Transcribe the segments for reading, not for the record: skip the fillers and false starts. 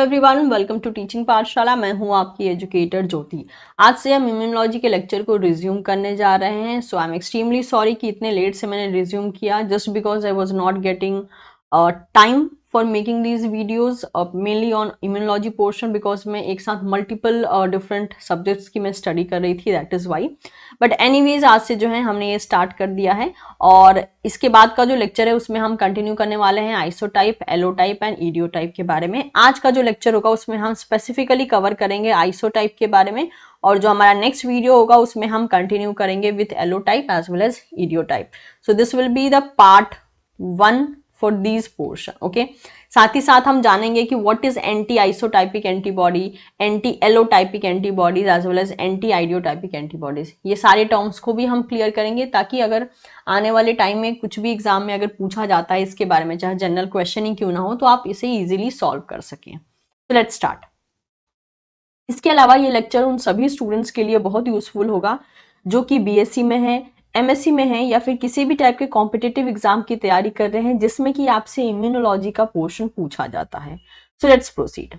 Everyone, welcome to teaching पाठशाला। मैं हूं आपकी एजुकेटर ज्योति। आज से हम इम्यूनोलॉजी के लेक्चर को रिज्यूम करने जा रहे हैं। सो आई एम एक्सट्रीमली सॉरी कि इतने लेट से मैंने रिज्यूम किया, just because I was not getting time for making these videos mainly on immunology portion, because मैं एक साथ मल्टीपल डिफरेंट सब्जेक्ट्स की मैं स्टडी कर रही थी, that is why. But anyways आज से जो है हमने ये स्टार्ट कर दिया है और इसके बाद का जो लेक्चर है उसमें हम कंटिन्यू करने वाले हैं आइसोटाइप, एलोटाइप एंड इडियोटाइप के बारे में। आज का जो लेक्चर होगा उसमें हम स्पेसिफिकली कवर करेंगे आइसोटाइप के बारे में, और जो हमारा नेक्स्ट वीडियो होगा उसमें हम कंटिन्यू करेंगे with allotype as well as idiotype. So this will be the part 1 for these portion. Okay, साथ ही साथ हम जानेंगे कि what is anti isotypic antibody, anti allotypic antibodies as well as anti idiotypic antibodies. ये सारे terms को भी हम क्लियर करेंगे ताकि अगर आने वाले टाइम में कुछ भी एग्जाम में अगर पूछा जाता है इसके बारे में, चाहे जनरल क्वेश्चन ही क्यों ना हो, तो आप इसे इजीली सॉल्व कर सकें। तो लेट्स स्टार्ट। इसके अलावा ये लेक्चर उन सभी स्टूडेंट्स के लिए बहुत यूजफुल होगा जो कि बीएससी में है, एमएससी में है, या फिर किसी भी टाइप के कॉम्पिटिटिव एग्जाम की तैयारी कर रहे हैं जिसमें कि आपसे इम्यूनोलॉजी का पोर्शन पूछा जाता है। So let's proceed.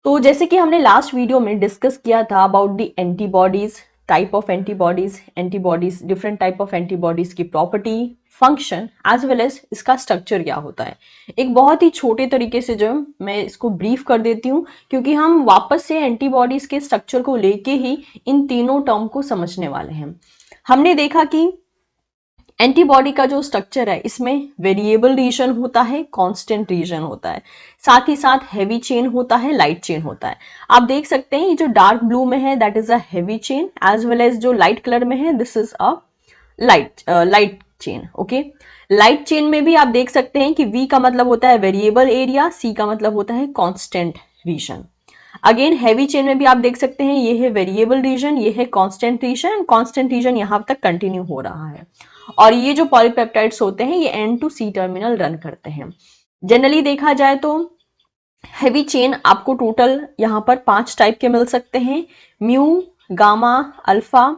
तो जैसे कि हमने लास्ट वीडियो में डिस्कस किया था about the antibodies, type of antibodies, different type of antibodies की property, function as well as इसका स्ट्रक्चर क्या होता है। एक बहुत ही छोटे तरीके से जो मैं इसको ब्रीफ कर देती हूँ, क्योंकि हम वापस से एंटीबॉडीज के स्ट्रक्चर को लेके ही इन तीनों टर्म को समझने वाले हैं। हमने देखा कि एंटीबॉडी का जो स्ट्रक्चर है इसमें वेरिएबल रीजन होता है, कांस्टेंट रीजन होता है, साथ ही साथ हैवी चेन होता है, लाइट चेन होता है। आप देख सकते हैं ये जो डार्क ब्लू में है that is a heavy chain, as well as जो लाइट कलर में है this is a light chain. Okay, light chain में भी आप देख सकते हैं कि V का मतलब होता है वेरिएबल एरिया, C का मतलब होता है constant region. Again heavy chain में भी आप देख सकते हैं ये है वेरिएबल रीजन, ये है कांस्टेंट रीजन, कांस्टेंट रीजन यहां तक कंटिन्यू हो रहा है। और ये जो पॉलीपेप्टाइड्स होते हैं ये N to C terminal run करते हैं। जनरली देखा जाए तो हैवी चेन आपको टोटल यहां पर 5 टाइप के मिल सकते हैं, mu, gamma, alpha,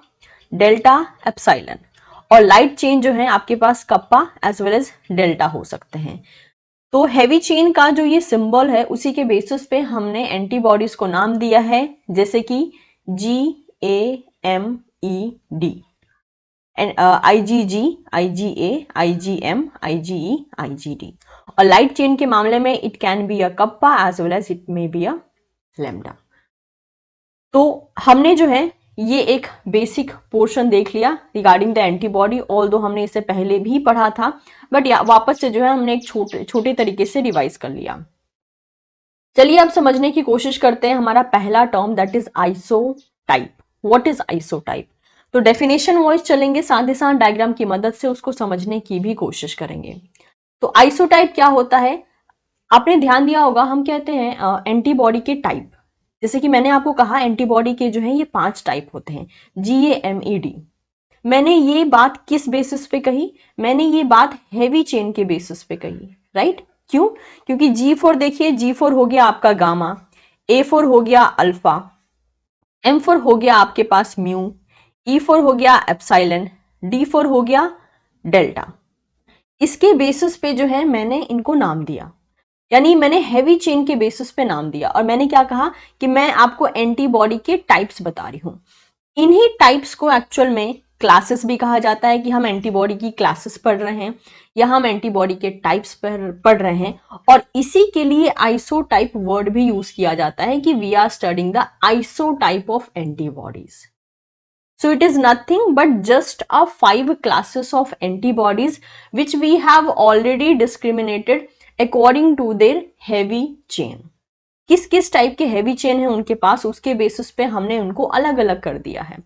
delta, epsilon. और लाइट चेन जो है आपके पास kappa as well as delta हो सकते हैं। तो हैवी चेन का जो ये सिंबल है उसी के बेसिस पे हमने एंटीबॉडीज को नाम दिया है, जैसे कि GAMED, IgG, IgA, IgM, IgE, IgD। और लाइट चेन के मामले में it can be a kappa as well as it may be a lambda. तो हमने जो है ये एक बेसिक पोर्शन देख लिया रिगार्डिंग द एंटीबॉडी, ऑल्दो हमने इसे पहले भी पढ़ा था, बट वापस से जो है हमने एक छोटे तरीके से रिवाइज कर लिया। चलिए अब समझने की कोशिश करते हैं हमारा पहला term that is isotype. What is isotype? तो डेफिनेशन वाइज चलेंगे, साथ ही साथ डायग्राम की मदद से उसको समझने की भी कोशिश करेंगे। तो आइसोटाइप क्या होता है? आपने ध्यान दिया होगा हम कहते हैं एंटीबॉडी के टाइप, जैसे कि मैंने आपको कहा एंटीबॉडी के जो है ये 5 टाइप होते हैं, GAMED। मैंने ये बात किस बेसिस पे कही? मैंने ये बात हैवी चेन के बेसिस पे कही, राइट? क्यों? क्योंकि G4 देखिए, G4 हो गया आपका गामा, A4 हो गया अल्फा, M4 हो गया आपके पास म्यू, E4 हो गया एप्सिलॉन, D4 हो गया डेल्टा। इसके बेसिस पे जो है मैंने इनको नाम दिया, यानी मैंने हैवी चेन के बेसिस पे नाम दिया। और मैंने क्या कहा कि मैं आपको एंटीबॉडी के टाइप्स बता रही हूं। इन्हीं टाइप्स को एक्चुअल में क्लासेस भी कहा जाता है कि हम एंटीबॉडी की क्लासेस पढ़ रहे हैं या हम एंटीबॉडी के टाइप्स पर पढ़ रहे हैं। और इसी के लिए आइसोटाइप वर्ड भी यूज किया जाता है कि we are studying the isotype of antibodies. So it is nothing but just a 5 classes of antibodies which we have already discriminated according to their heavy chain. किस किस टाइप के heavy chain है उनके पास, उसके बेसिस पे हमने उनको अलग अलग कर दिया है।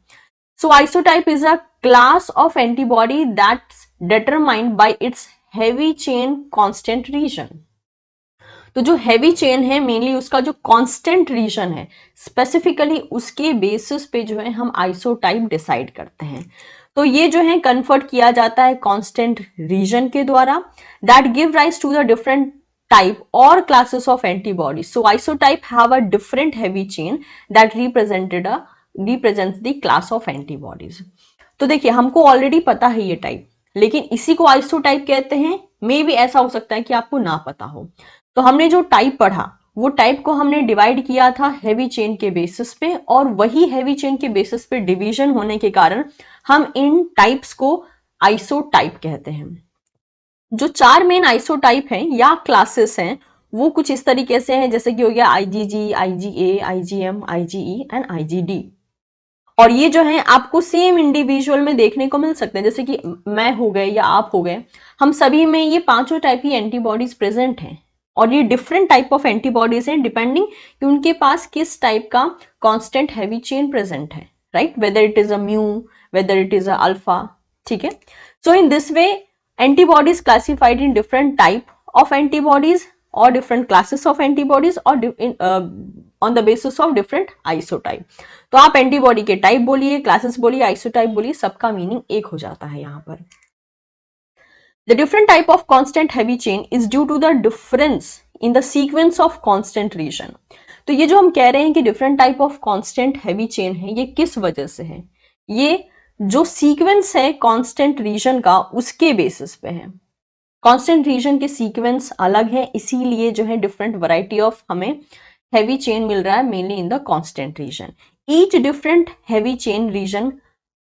So isotype is a class of antibody that's determined by its heavy chain constant region. तो जो हैवी चेन है मेनली उसका जो कांस्टेंट रीजन है, स्पेसिफिकली उसके बेसिस पे जो है हम आइसोटाइप डिसाइड करते हैं। तो ये जो है कन्वर्ट किया जाता है कांस्टेंट रीजन के द्वारा, that give rise to the different type और classes of antibodies. So isotype have a different heavy chain that represents the class of antibodies. तो देखिए हमको ऑलरेडी पता है ये टाइप, लेकिन इसी को आइसोटाइप कहते हैं। मे भी ऐसा हो सकता है कि आपको ना पता हो। तो हमने जो टाइप पढ़ा वो टाइप को हमने डिवाइड किया था हैवी चेन के बेसिस पे, और वही हैवी चेन के बेसिस पे डिवीजन होने के कारण हम इन टाइप्स को आइसोटाइप कहते हैं। जो 4 मेन आइसोटाइप हैं या क्लासेस हैं वो कुछ इस तरीके से हैं, जैसे कि हो गया IgG, IgA, IgM, IgE and IgD. और ये जो है आपको सेम इंडिविजुअल में देखने को मिल सकते हैं, जैसे कि मैं हो गए या आप हो गए, हम सभी में ये पांचों टाइप की एंटीबॉडीज प्रेजेंट हैं। और ये डिफरेंट टाइप ऑफ एंटीबॉडीज हैं डिपेंडिंग कि उनके पास किस टाइप का कांस्टेंट हैवी चेन प्रेजेंट है, right, whether it is a mu, whether it is a alpha, ठीक है। So in this way antibodies classified in different type of antibodies or different classes of antibodies or on the basis of different isotype। तो आप antibody के type बोलिए, classes बोलिए, isotype बोलिए, सबका meaning एक हो जाता है यहाँ पर। The different type of constant heavy chain is due to the difference in the sequence of constant region। तो ये जो हम कह रहे हैं कि different type of constant heavy chain है, ये किस वजह से है? ये जो सीक्वेंस है कांस्टेंट रीजन का उसके बेसिस पे है। कांस्टेंट रीजन के सीक्वेंस अलग है, इसीलिए जो है डिफरेंट वैरायटी ऑफ हमें हैवी चेन मिल रहा है, mainly in the constant region. Each different heavy chain region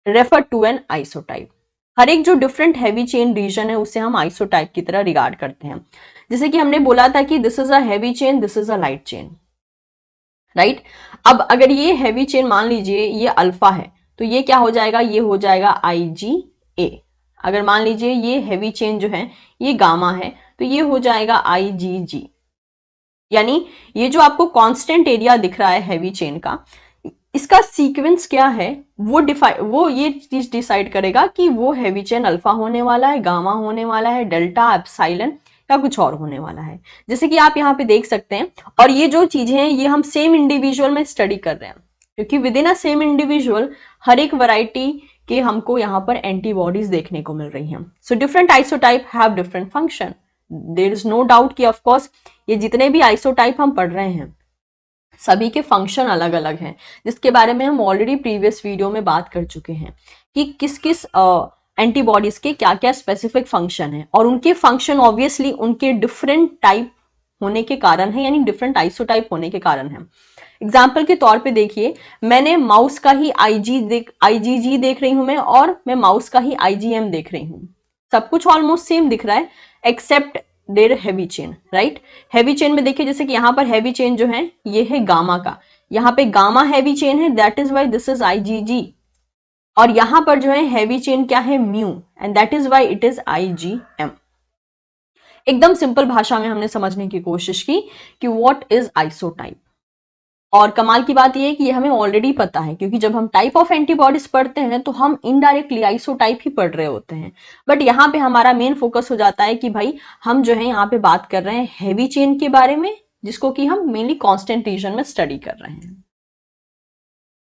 refer to an isotype. हर एक जो डिफरेंट हैवी चेन रीजन है उसे हम आइसोटाइप की तरह रिगार्ड करते हैं। जैसे कि हमने बोला था कि this is a heavy chain, this is a light chain, right. अब अगर ये हैवी चेन मान लीजिए ये अल्फा है, तो ये क्या हो जाएगा, ये हो जाएगा IgA। अगर मान लीजिए ये हैवी चेन जो है ये गामा है, तो ये हो जाएगा IgG। यानी ये जो आपको कांस्टेंट एरिया दिख रहा है हैवी चेन का, इसका सीक्वेंस क्या है वो ये चीज डिसाइड करेगा कि वो हैवी चेन अल्फा होने वाला है, गामा होने वाला है, डेल्टा, एप्सिलॉन या कुछ और होने वाला है, जैसे कि आप यहाँ पे देख सकते हैं। और ये जो चीजें हैं ये हम सेम इंडिविजुअल में स्टडी कर रहे हैं, क्योंकि within a same individual हर एक वैरायटी के हमको यहाँ पर एंटीबॉडीज देखने को मिल रही हैं। So different isotype have different function. There is no doubt कि ऑफ कोर्स ये जितने भी आइसोटाइप हम पढ़ रहे हैं सभी के फंक्शन अलग अलग हैं, जिसके बारे में हम ऑलरेडी प्रीवियस वीडियो में बात कर चुके हैं कि किस किस एंटीबॉडीज के क्या क्या स्पेसिफिक फंक्शन है, और उनके फंक्शन ऑब्वियसली उनके डिफरेंट टाइप होने के कारण है, यानी डिफरेंट आइसोटाइप होने के कारण है। एग्जाम्पल के तौर पे देखिए, मैंने माउस का ही IgG देख रही हूं मैं, और मैं माउस का ही IgM देख रही हूं। सब कुछ ऑलमोस्ट सेम दिख रहा है except there heavy chain, right. Heavy chain में देखिए जैसे कि यहाँ पर हैवी चेन जो है ये है गामा का, यहाँ पे गामा हैवी चेन है, that is why this is IgG। और यहाँ पर जो है हैवी चेन क्या है, mu, and that is why it is IgM। एकदम सिंपल भाषा में हमने समझने की कोशिश की कि व्हाट इज आइसोटाइप। और कमाल की बात यह है कि ये हमें ऑलरेडी पता है, क्योंकि जब हम टाइप ऑफ एंटीबॉडीज पढ़ते हैं तो हम इनडायरेक्टली आइसोटाइप ही पढ़ रहे होते हैं। बट यहाँ पे हमारा मेन फोकस हो जाता है कि भाई हम जो है यहाँ पे बात कर रहे हैं हैवी चेन के बारे में, जिसको कि हम मेनली कांस्टेंट रीजन में स्टडी कर रहे हैं।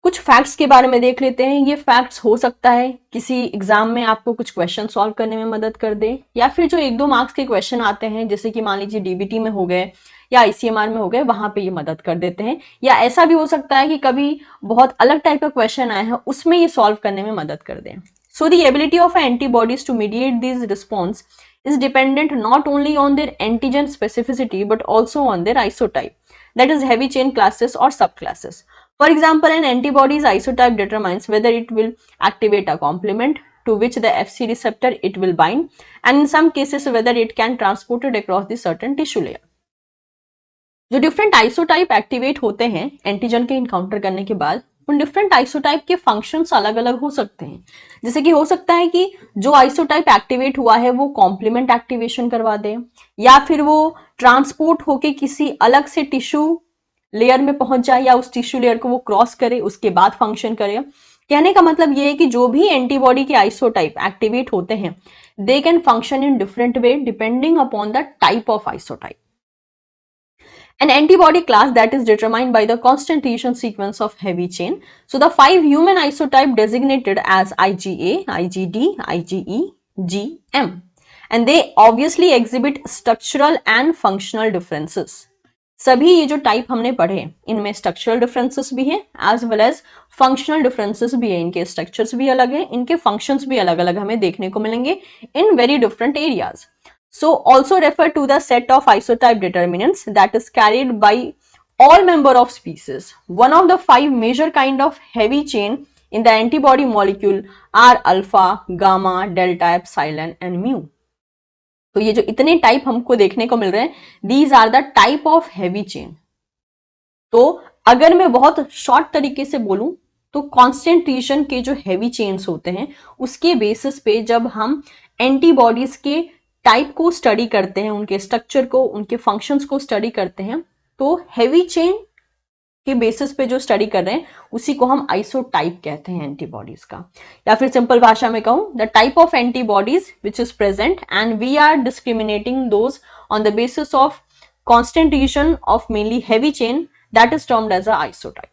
कुछ फैक्ट्स के बारे में देख लेते हैं। ये फैक्ट्स हो सकता है किसी एग्जाम में आपको कुछ क्वेश्चन सॉल्व करने में मदद कर दे, या फिर जो 1-2 मार्क्स के क्वेश्चन आते हैं जैसे कि मान लीजिए DBT में हो गए या ICMR में हो गए, वहां पे ये मदद कर देते हैं। या ऐसा भी हो सकता है कि कभी बहुत अलग टाइप का क्वेश्चन आए हैं उसमें ये सॉल्व करने में मदद कर दें। So the ability of antibodies to mediate this response is dependent not only on their antigen specificity but also on their isotype, that is heavy chain classes or subclasses. For example, an antibody's isotype determines whether it will activate a complement to which the Fc receptor it will bind, and in some cases whether it can transport it across the certain tissue layer. जो different isotype activate होते हैं antigen के encounter करने के बाद, उन different isotype के functions अलग अलग हो सकते हैं। जैसे कि हो सकता है कि जो आइसोटाइप एक्टिवेट हुआ है वो कॉम्प्लीमेंट एक्टिवेशन करवा दे, या फिर वो ट्रांसपोर्ट होके किसी अलग से टिश्यू लेयर में पहुंच जाए, या उस टिश्यू लेयर को वो क्रॉस करे उसके बाद फंक्शन करे। कहने का मतलब ये है कि जो भी एंटीबॉडी के आइसोटाइप एक्टिवेट होते हैं they can function in different way depending upon the type of isotype. An antibody class that is determined by the constitution sequence of heavy chain. So the 5 human isotype designated as IgA, IgD, IgE, GM, and they obviously exhibit structural and functional differences. सभी ये जो type हमने पढ़े इनमें structural differences भी हैं as well as functional differences भी है। इनके स्ट्रक्चर्स भी अलग हैं, इनके फंक्शंस भी अलग अलग हमें देखने को मिलेंगे in very different areas. So also refer to the set of isotype determinants that is carried by all member of species. One of the 5 major kind of heavy chain in the antibody molecule are alpha, gamma, delta, epsilon and mu. तो ये जो इतने type हमको देखने को मिल रहे हैं, these are the type of heavy chain. तो अगर मैं बहुत शॉर्ट तरीके से बोलूं तो कॉन्सेंट्रेशन के जो हैवी चेन्स होते हैं उसके बेसिस पे जब हम एंटीबॉडीज के टाइप को स्टडी करते हैं, उनके स्ट्रक्चर को, उनके फंक्शंस को स्टडी करते हैं, तो हैवी चेन के बेसिस पे जो स्टडी कर रहे हैं उसी को हम आइसोटाइप कहते हैं एंटीबॉडीज का। या फिर सिंपल भाषा में कहूं, the type of antibodies which is present and we are discriminating those on the basis of concentration of mainly heavy chain, that is termed as a isotype.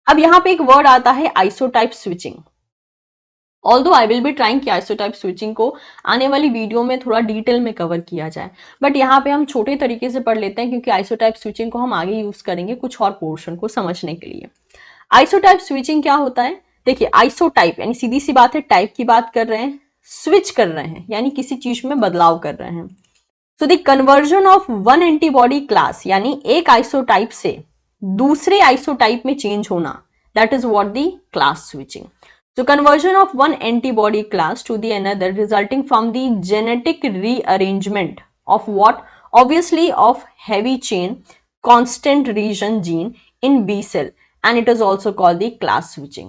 अब यहां पे एक वर्ड आता है isotype switching. Although I will be trying कि isotype switching को आने वाली वीडियो में थोड़ा डिटेल में कवर किया जाए, बट यहाँ पे हम छोटे तरीके से पढ़ लेते हैं क्योंकि आइसोटाइप स्विचिंग को हम आगे यूज करेंगे कुछ और पोर्शन को समझने के लिए। आइसोटाइप स्विचिंग क्या होता है? देखिए, आइसोटाइप यानी सीधी सी बात है, टाइप की बात कर रहे हैं, स्विच कर रहे हैं यानी किसी चीज में बदलाव कर रहे हैं। So the conversion of one antibody class यानी एक आइसोटाइप से दूसरे आइसोटाइप में चेंज होना, that is what the class switching. So conversion of one antibody class to the another resulting from the genetic rearrangement of what? Obviously of heavy chain constant region gene in B cell and it is also called the class switching.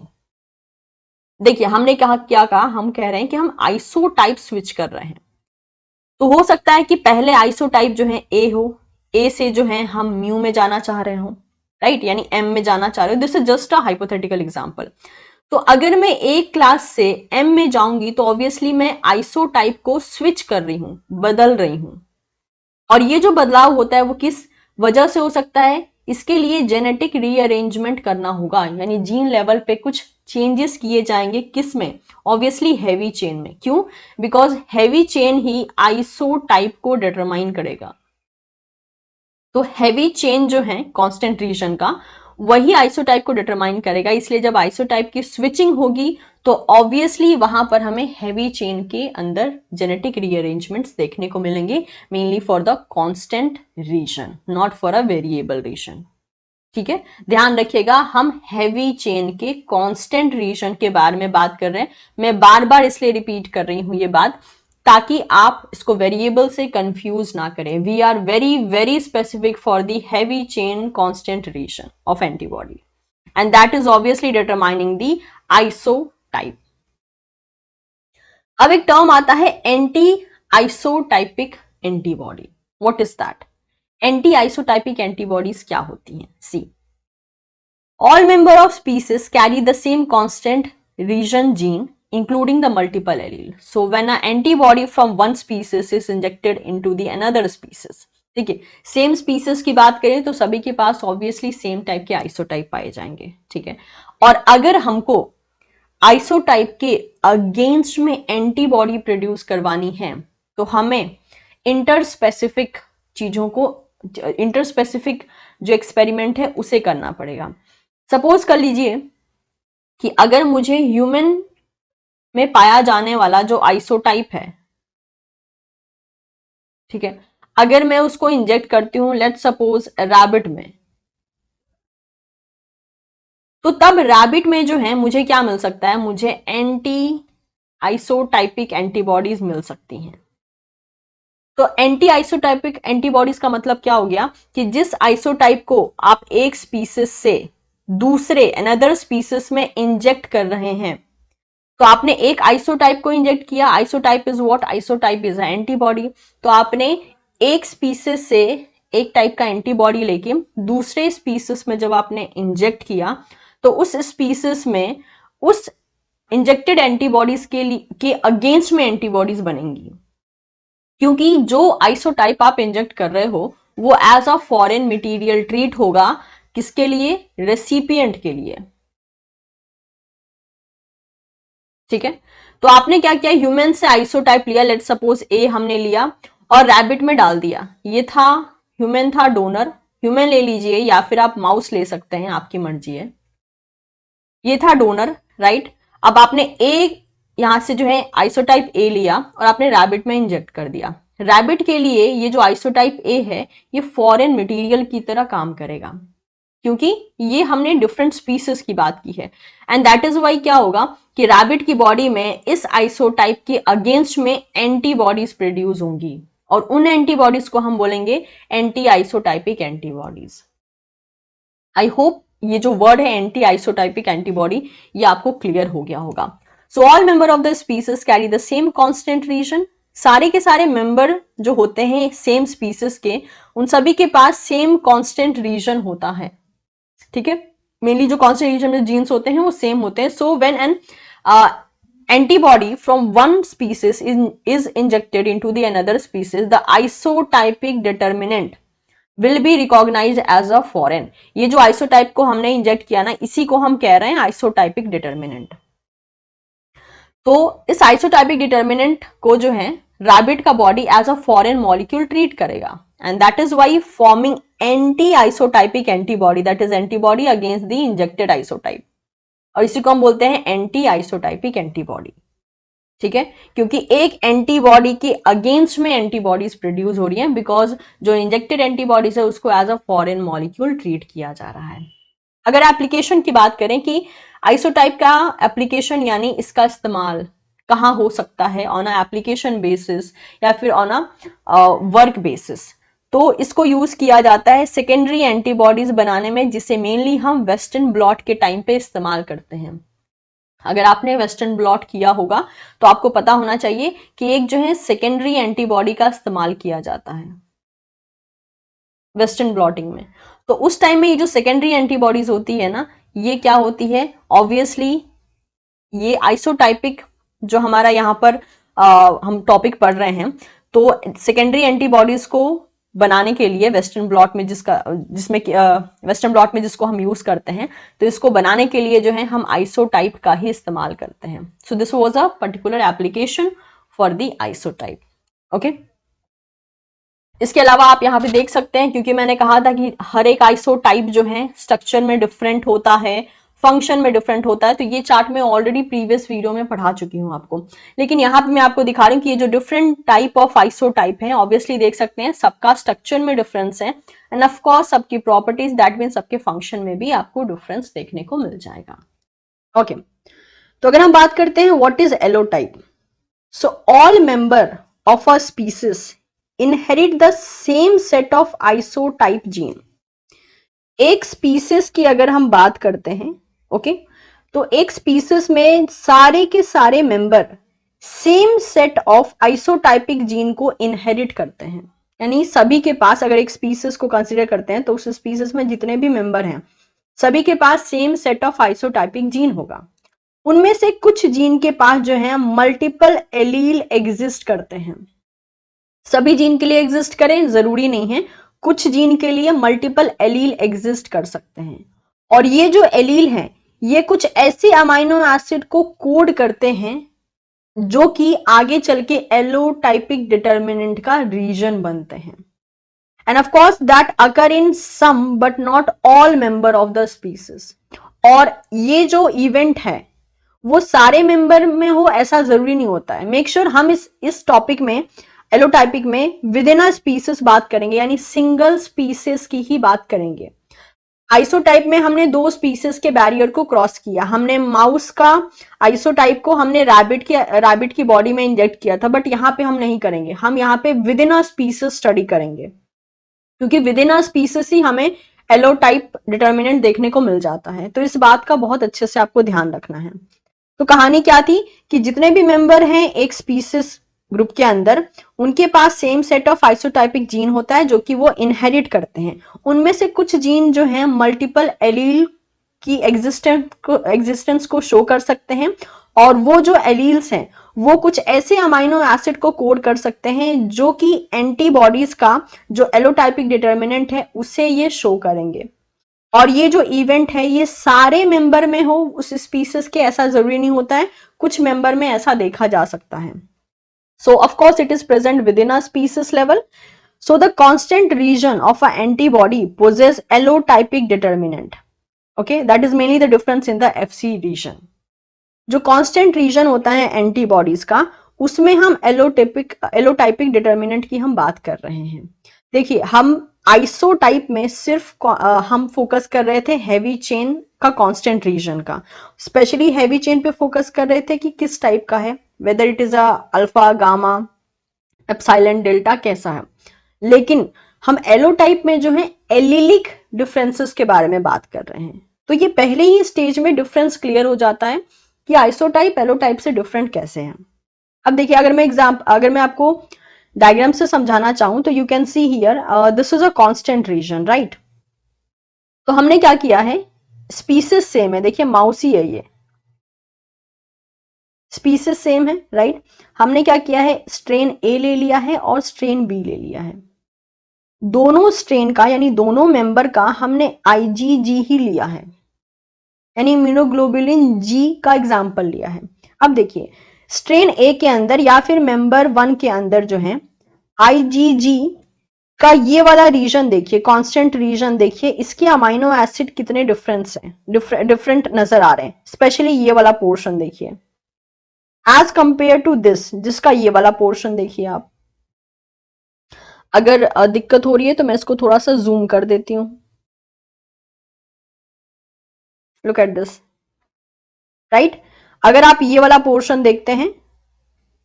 देखिए हमने क्या कहा, हम कह रहे हैं कि हम आइसोटाइप स्विच कर रहे हैं। तो हो सकता है कि पहले आइसोटाइप जो है ए हो, ए से जो है हम म्यू में जाना चाह रहे हो, राइट, यानी एम में जाना चाह रहे हो। This is just a hypothetical example. तो अगर मैं एक क्लास से एम में जाऊंगी तो ऑब्वियसली मैं आइसोटाइप को स्विच कर रही हूं, बदल रही हूं। और ये जो बदलाव होता है वो किस वजह से हो सकता है? इसके लिए जेनेटिक रीअरेंजमेंट करना होगा, यानी जीन लेवल पे कुछ चेंजेस किए जाएंगे। किस में? ऑब्वियसली हैवी चेन में। क्यों? Because heavy chain he isotype को डिटरमाइन करेगा। तो हैवी चेन जो है कांस्टेंट रीजन का, वही आइसोटाइप को डिटरमाइन करेगा। इसलिए जब आइसोटाइप की स्विचिंग होगी तो ऑब्वियसली वहां पर हमें हैवी चेन के अंदर जेनेटिक रीअरेंजमेंट्स देखने को मिलेंगे, mainly for the constant reason, not for a variable region. ठीक है, ध्यान रखिएगा, हम हैवी चेन के कांस्टेंट रीजन के बारे में बात कर रहे हैं। मैं बार बार इसलिए रिपीट कर रही हूं ये बात ताकि आप इसको वेरिएबल से कंफ्यूज ना करें। We are very very specific for the heavy chain constant region of antibody and that is obviously determining the isotype. अब एक टर्म आता है anti isotypic antibody. What is that? Anti isotypic antibodies क्या होती हैं? सी, all member of species carry the same constant region gene including the multiple allele. So when an antibody from one species is injected into the another species, ठीक है, same species की बात करें तो सभी के पास ऑब्वियसली सेम टाइप के isotype पाए जाएंगे। ठीक है, और अगर हमको आइसोटाइप के अगेंस्ट में एंटीबॉडी प्रोड्यूस करवानी है तो हमें इंटरस्पेसिफिक चीजों को, इंटरस्पेसिफिक जो एक्सपेरिमेंट है उसे करना पड़ेगा। सपोज कर लीजिए कि अगर मुझे ह्यूमन में पाया जाने वाला जो आइसोटाइप है, ठीक है, अगर मैं उसको इंजेक्ट करती हूं लेट्स सपोज रैबिट में, तो तब रैबिट में जो है मुझे क्या मिल सकता है? मुझे एंटी आइसोटाइपिक एंटीबॉडीज मिल सकती हैं। तो एंटी आइसोटाइपिक एंटीबॉडीज का मतलब क्या हो गया कि जिस आइसोटाइप को आप एक स्पीसीज से दूसरे अनदर स्पीसीज में इंजेक्ट कर रहे हैं, तो आपने एक आइसोटाइप को इंजेक्ट किया। Isotype is what? Isotype is antibody. तो आपने एक स्पीसीज से एक टाइप का एंटीबॉडी लेके दूसरे स्पीसीज में जब आपने इंजेक्ट किया तो उस स्पीसीज में उस इंजेक्टेड एंटीबॉडीज के अगेंस्ट में एंटीबॉडीज बनेंगी, क्योंकि जो आइसोटाइप आप इंजेक्ट कर रहे हो वो as a foreign material treat होगा। किसके लिए? रेसिपिएंट के लिए। ठीक है, तो आपने क्या किया? ह्यूमन से आइसोटाइप लिया, लेट्स सपोज ए हमने लिया और रैबिट में डाल दिया। ये था, ह्यूमन था डोनर, ह्यूमन ले लीजिए या फिर आप माउस ले सकते हैं, आपकी मर्जी है। ये था डोनर, राइट। अब आपने ए यहां से जो है आइसोटाइप ए लिया और आपने रैबिट में इंजेक्ट कर दिया। रैबिट के लिए ये जो आइसोटाइप ए है ये फॉरेन मटेरियल की तरह काम करेगा, क्योंकि ये हमने डिफरेंट स्पीसीज की बात की है। एंड दैट इज वाई क्या होगा कि रैबिट की बॉडी में इस आइसोटाइप के अगेंस्ट में एंटीबॉडीज प्रोड्यूस होंगी, और उन एंटीबॉडीज को हम बोलेंगे anti isotypic antibodies. I hope ये जो वर्ड है एंटी आइसोटाइपिक एंटीबॉडी ये आपको क्लियर हो गया होगा। सो all member of the species carry the same constant region. सारे के सारे मेंबर जो होते हैं सेम स्पीसीज के, उन सभी के पास सेम कांस्टेंट रीजन होता है, ठीक है। मेनली जो कांस्टेंट रीजन में जीन्स होते हैं वो सेम होते हैं। So when an antibody from one species is injected into the another species, the isotypic determinant will be recognized as a foreign। ये जो आइसोटाइप को हमने इंजेक्ट किया ना, इसी को हम कह रहे हैं आइसोटाइपिक डिटर्मिनेंट। तो इस आइसोटाइपिक डिटर्मिनेंट को जो है रैबिट का body as a foreign molecule treat करेगा, and that is why forming anti isotypic antibody, that is antibody against the injected isotype, और इसी को हम बोलते हैं एंटी आइसोटाइपिक एंटीबॉडी, ठीक है। क्योंकि एक एंटीबॉडी के अगेंस्ट में एंटीबॉडीज प्रोड्यूस हो रही हैं, बिकॉज जो इंजेक्टेड एंटीबॉडीज है उसको as a foreign molecule treat किया जा रहा है। अगर एप्लीकेशन की बात करें कि आइसोटाइप का एप्लीकेशन यानी इसका इस्तेमाल कहाँ हो सकता है, ऑन अ एप्लीकेशन बेसिस या फिर ऑन अ वर्क बेसिस, तो इसको यूज किया जाता है सेकेंडरी एंटीबॉडीज बनाने में, जिसे मेनली हम वेस्टर्न ब्लॉट के टाइम पे इस्तेमाल करते हैं। अगर आपने वेस्टर्न ब्लॉट किया होगा तो आपको पता होना चाहिए कि एक जो है सेकेंडरी एंटीबॉडी का इस्तेमाल किया जाता है वेस्टर्न ब्लॉटिंग में। तो उस टाइम में ये जो सेकेंडरी एंटीबॉडीज होती है ना, ये क्या होती है, ऑब्वियसली ये आइसोटाइपिक जो हमारा यहाँ पर हम टॉपिक पढ़ रहे हैं, तो सेकेंडरी एंटीबॉडीज को बनाने के लिए वेस्टर्न ब्लॉट में वेस्टर्न ब्लॉट में जिसको हम यूज करते हैं, तो इसको बनाने के लिए जो है हम आइसोटाइप का ही इस्तेमाल करते हैं। So this was a particular application for the isotype, okay. इसके अलावा आप यहाँ पे देख सकते हैं, क्योंकि मैंने कहा था कि हर एक आइसोटाइप जो है स्ट्रक्चर में डिफरेंट होता है, फंक्शन में डिफरेंट होता है, तो ये चार्ट में ऑलरेडी प्रीवियस वीडियो में पढ़ा चुकी हूँ आपको, लेकिन यहाँ पे मैं आपको दिखा रही हूँ कि ये जो डिफरेंट टाइप ऑफ आइसोटाइप है, ऑब्वियसली देख सकते हैं सबका स्ट्रक्चर में डिफरेंस है, एंड ऑफ कोर्स सबकी प्रॉपर्टीज, दैट मीन सबके फंक्शन में भी आपको डिफरेंस देखने को मिल जाएगा, ओके। तो अगर हम बात करते हैं what is allotype, so all member of a species inherit the same set of isotype gene। एक स्पीसीज की अगर हम बात करते हैं, ओके, तो एक स्पीसीज में सारे के सारे member same set of isotypic gene को इनहेरिट करते हैं, यानी सभी के पास, अगर एक स्पीसीज को कंसीडर करते हैं तो उस स्पीसीज में जितने भी मेंबर हैं सभी के पास same set of isotypic gene होगा। उनमें से कुछ जीन के पास जो है मल्टीपल एलील एग्जिस्ट करते हैं। सभी जीन के लिए एग्जिस्ट करें जरूरी नहीं है, कुछ जीन के लिए मल्टीपल एलील एग्जिस्ट कर सकते हैं, और ये जो एलील हैं ये कुछ ऐसे अमाइनो एसिड को कोड करते हैं जो कि आगे चल के एलोटाइपिक डिटर्मिनेंट का रीजन बनते हैं, and of course that occur in some but not all member of the species. और ये जो इवेंट है वो सारे मेंबर में हो ऐसा जरूरी नहीं होता है। मेक श्योर हम इस टॉपिक में एलोटाइपिक में विद इन अ स्पीसीज बात करेंगे, यानी सिंगल स्पीसीज की ही बात करेंगे। आइसोटाइप में हमने दो स्पीसीज के बैरियर को क्रॉस किया, हमने माउस का आइसोटाइप को हमने रैबिट की बॉडी में इंजेक्ट किया था, बट यहाँ पे हम नहीं करेंगे, हम यहाँ पे with in a species study करेंगे, क्योंकि विद इन अ स्पीसीज ही हमें एलोटाइप डिटर्मिनेंट देखने को मिल जाता है। तो इस बात का बहुत अच्छे से आपको ध्यान रखना है। तो कहानी क्या थी कि जितने भी मेंबर हैं एक स्पीसीज ग्रुप के अंदर, उनके पास same set of isotypic gene होता है जो कि वो इनहेरिट करते हैं। उनमें से कुछ जीन जो हैं मल्टीपल एलील की एग्जिस्टेंस को शो कर सकते हैं, और वो जो एलील्स हैं वो कुछ ऐसे अमाइनो एसिड को कोड कर सकते हैं जो कि एंटीबॉडीज का जो एलोटाइपिक डिटर्मिनेंट है उसे ये शो करेंगे। और ये जो इवेंट है ये सारे मेंबर में हो उस स्पीसीज के ऐसा जरूरी नहीं होता है, कुछ मेंबर में ऐसा देखा जा सकता है। So of course it is present within a species level. So the constant region of an antibody possesses allotypic determinant. Okay, that is mainly the difference in the FC region. जो constant region होता है antibodies का उसमें हम एलोटाइपिक determinant की हम बात कर रहे हैं। देखिए हम आइसोटाइप में सिर्फ हम फोकस कर रहे थे हैवी चेन का कांस्टेंट रीजन का, स्पेशली हैवी चेन पे फोकस कर रहे थे कि किस टाइप का है, weather it is alpha, gamma, epsilon, delta कैसा है। लेकिन हम एलोटाइप में जो है एलिलिक डिफरेंसेस के बारे में बात कर रहे हैं। तो ये पहले ही स्टेज में डिफरेंस क्लियर हो जाता है कि आइसोटाइप एलोटाइप से डिफरेंट कैसे हैं। अब देखिए अगर मैं आपको डायग्राम से समझाना चाहूं तो you can see here this is a constant region, right. तो हमने क्या किया है, स्पीसीज सेम है, देखिए माउस ही है, ये स्पीसीज सेम है, राइट। हमने क्या किया है, स्ट्रेन ए ले लिया है और स्ट्रेन बी ले लिया है। दोनों स्ट्रेन का यानी दोनों मेंबर का हमने आईजीजी ही लिया है, यानी इम्यूनोग्लोबुलिन जी का एग्जाम्पल लिया है। अब देखिए स्ट्रेन ए के अंदर या फिर मेंबर 1 के अंदर जो है आईजीजी का ये वाला रीजन देखिए, कांस्टेंट रीजन देखिए, इसके अमाइनो एसिड कितने डिफरेंट नजर आ रहे हैं, स्पेशली ये वाला पोर्शन देखिए एज कंपेयर टू दिस, जिसका ये वाला पोर्शन देखिए आप। अगर दिक्कत हो रही है तो मैं इसको थोड़ा सा जूम कर देती हूँ। Look at this, right. अगर आप ये वाला पोर्शन देखते हैं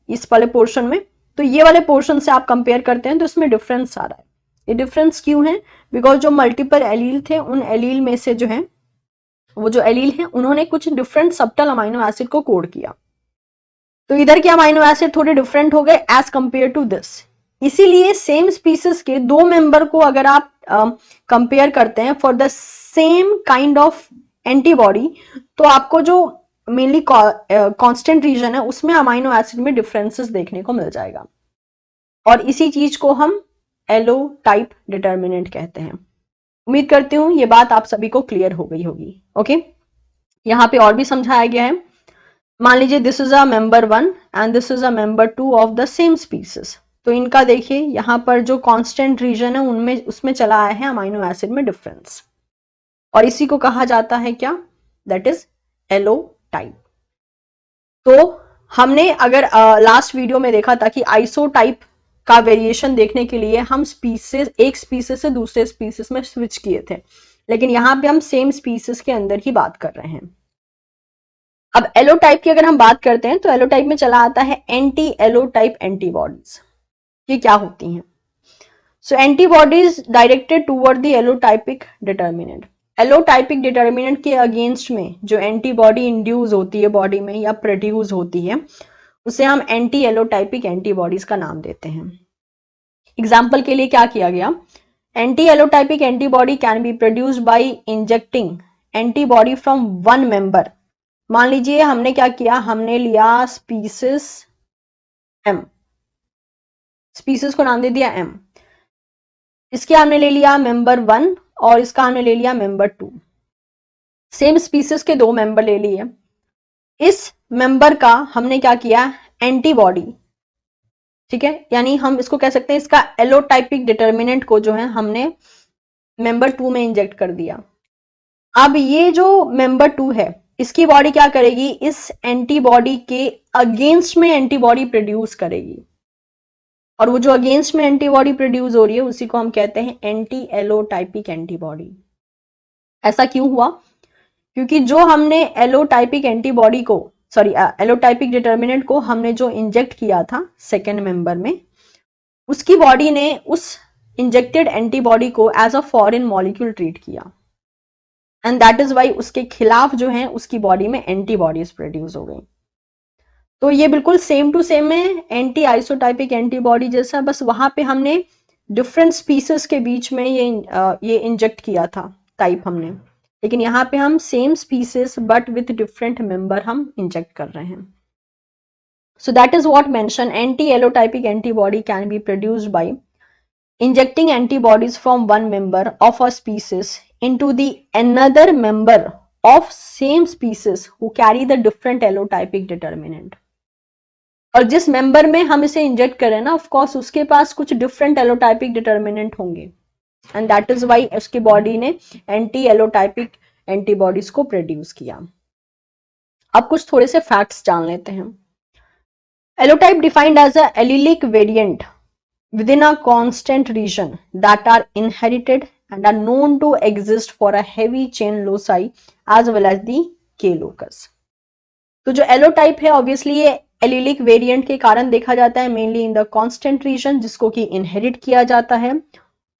इस वाले पोर्शन में, तो ये वाले पोर्शन से आप कंपेयर करते हैं तो इसमें डिफरेंस आ रहा है। ये डिफरेंस क्यों है, बिकॉज जो मल्टीपल एलील थे उन एलील में से जो है वो जो एलील है उन्होंने कुछ डिफरेंट सबटल अमाइनो एसिड को कोड किया, तो इधर के अमाइनो एसिड थोड़े डिफरेंट हो गए एज कंपेयर टू दिस। इसीलिए सेम स्पीसीज के दो मेंबर को अगर आप कंपेयर करते हैं for the same kind of antibody, तो आपको जो मेनली कांस्टेंट रीजन है उसमें अमाइनो एसिड में डिफरेंसेस देखने को मिल जाएगा, और इसी चीज को हम एलोटाइप डिटर्मिनेंट कहते हैं। उम्मीद करती हूँ ये बात आप सभी को क्लियर हो गई होगी। ओके, यहाँ पे और भी समझाया गया है। मान लीजिए this is a member 1 and this is a member 2 of the same species, तो इनका देखिए यहाँ पर जो कांस्टेंट रीजन है उनमें उसमें चला आया है अमाइनो एसिड में डिफरेंस, और इसी को कहा जाता है क्या, दैट इज एलोटाइप। तो हमने अगर लास्ट वीडियो में देखा था कि आइसोटाइप का वेरिएशन देखने के लिए हम स्पीसीज, एक स्पीसीज से दूसरे स्पीसीज में स्विच किए थे, लेकिन यहाँ पे हम सेम स्पीसीज के अंदर ही बात कर रहे हैं। अब एलोटाइप की अगर हम बात करते हैं तो एलोटाइप में चला आता है एंटी एलोटाइप एंटीबॉडीज। ये क्या होती हैं, so antibodies directed toward the allotypic determinant. Allotypic determinant के अगेंस्ट में जो एंटीबॉडी इंड्यूस होती है बॉडी में या प्रोड्यूस होती है उसे हम एंटी एलोटाइपिक एंटीबॉडीज का नाम देते हैं। एग्जाम्पल के लिए क्या किया गया, anti allotypic antibody can be produced by injecting antibody from one member. मान लीजिए हमने क्या किया, हमने लिया स्पीसीज एम, स्पीसीज को नाम दे दिया एम, इसके हमने ले लिया मेंबर 1 और इसका हमने ले लिया मेंबर 2, सेम स्पीसीज के दो मेंबर ले लिए। इस मेंबर का हमने क्या किया, एंटीबॉडी, ठीक है, यानी हम इसको कह सकते हैं इसका एलोटाइपिक डिटर्मिनेंट को जो है हमने मेंबर 2 में इंजेक्ट कर दिया। अब ये जो मेंबर 2 है इसकी बॉडी क्या करेगी, इस एंटीबॉडी के अगेंस्ट में एंटीबॉडी प्रोड्यूस करेगी, और वो जो अगेंस्ट में एंटीबॉडी प्रोड्यूस हो रही है उसी को हम कहते हैं एंटी एलोटाइपिक एंटीबॉडी। ऐसा क्यों हुआ, क्योंकि जो हमने एलोटाइपिक एंटीबॉडी को एलोटाइपिक डिटर्मिनेंट को हमने जो इंजेक्ट किया था सेकेंड मेंबर में, उसकी बॉडी ने उस इंजेक्टेड एंटीबॉडी को as a foreign molecule treat किया, एंड दैट इज वाई उसके खिलाफ जो है उसकी बॉडी में एंटीबॉडीज प्रोड्यूस हो गई। तो ये बिल्कुल सेम टू सेम है एंटी आइसोटाइपिक एंटीबॉडी जैसा, बस वहां पे हमने डिफरेंट स्पीसीज के बीच में ये इंजेक्ट किया था टाइप हमने, लेकिन यहाँ पे हम same species but with different member हम इंजेक्ट कर रहे हैं। So that is what mention anti allotypic antibody can be produced by injecting antibodies from one member of a species into the another member of same species who carry the different allotypic determinant। और जिस member में हम इसे inject करें ना, of course उसके पास कुछ different एलोटाइपिक determinant होंगे, एंड दैट इज वाई उसकी बॉडी ने एंटी एलोटाइपिक एंटीबॉडीज को प्रोड्यूस किया। अब कुछ थोड़े से फैक्ट्स जान लेते हैं। Allotype defined as a allelic variant within a constant region that are inherited and are known to exist for a heavy chain loci as well as the K locus. तो जो एलोटाइप है ऑब्वियसली ये allylic variant के कारण देखा जाता है, mainly in the constant reason, जिसको कि इनहेरिट किया जाता है।